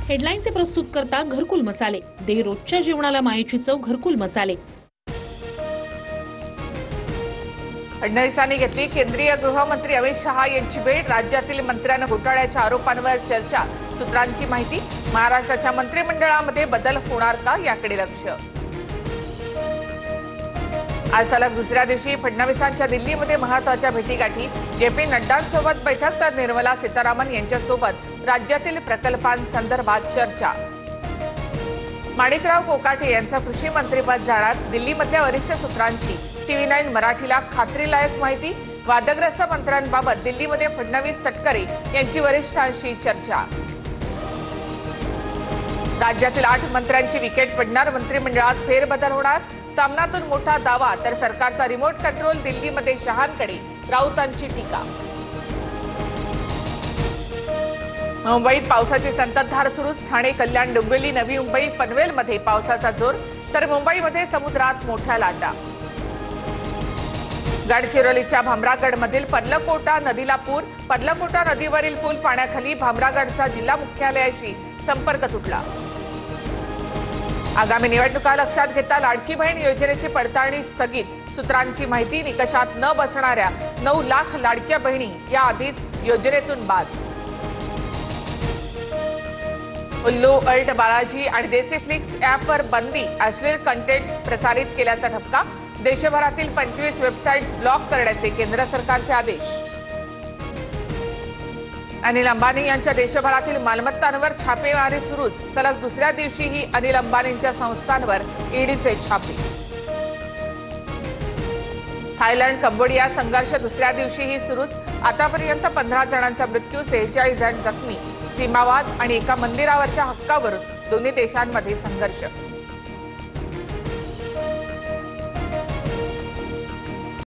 हेडलाईनचे प्रस्तुत करता घरकुल मसाले, दे रोजच्या जेवणाला मायेची चव घरकुल मसाले। फडणवीसांनी घेतली केंद्रीय गृहमंत्री अमित शहा यांची भेट। राज्यातील मंत्र्यांना घोटाळ्याच्या आरोपांवर चर्चा। सूत्रांची माहिती, महाराष्ट्राच्या मंत्रिमंडळामध्ये बदल होणार का याकडे लक्ष। आज सलग दुसऱ्या दिवशी फडणवीसांच्या दिल्लीमध्ये महत्त्वाच्या भेटीगाठी। जेपी नड्डांसोबत बैठक तर निर्मला सीतारामन यांच्यासोबत राज्यातील प्रकल्पांसंदर्भात चर्चा। माणिकराव कोकाटे यांचं कृषी मंत्रिपद जाणार। दिल्लीमधल्या वरिष्ठ सूत्रांची TV9 मराठीला खात्रीलायक माहिती। वादग्रस्त मंत्र्यांबाबत दिल्लीमध्ये फडणवीस तटकरे यांची वरिष्ठांशी चर्चा। राज्यातील 8 मंत्र्यांची विकेट पडणार। मंत्रिमंडळात फेरबदल होणार। सामनातून मोठा दावा तर सरकारचा रिमोट कंट्रोल दिल्लीमध्ये शहांकडे, राऊतांची टीका। मुंबईत पावसाची संततधार सुरूच। ठाणे, कल्याण, डोंबिवली, नवी मुंबई, पनवेलमध्ये पावसाचा जोर तर मुंबईमध्ये समुद्रात मोठ्या लाटा। गडचिरोलीच्या भामरागडमधील पर्लकोटा नदीला पूर। पर्लकोटा नदीवरील पूल पाण्याखाली। भामरागडचा जिल्हा मुख्यालयाशी संपर्क तुटला। आगामी निवडणुका लक्षात घेता लाडकी बहीण योजनेची पडताळणी स्थगित। सूत्रांची माहिती, निकषात न बसणाऱ्या 9 लाख लाडक्या बहिणी याआधीच योजनेतून बाद। उल्लू, अल्ट, बालाजी आणि देसी फ्लिक्स ॲपवर बंदी। अश्लील कंटेंट प्रसारित केल्याचा ठपका। देशभरातील 25 वेबसाईट्स ब्लॉक करण्याचे केंद्र सरकारचे आदेश। अनिल अंबानी यांच्या देशभरातील मालमत्तांवर छापेमारी सुरूच। सलग दुसऱ्या दिवशीही अनिल अंबानींच्या संस्थांवर ईडीचे छापे। थायलंड कंबोडिया संघर्ष दुसऱ्या दिवशीही सुरूच। आतापर्यंत 15 जणांचा मृत्यू, 46 जण जखमी। सीमावाद आणि एका मंदिरावरच्या हक्कावरून दोन्ही देशांमध्ये संघर्ष।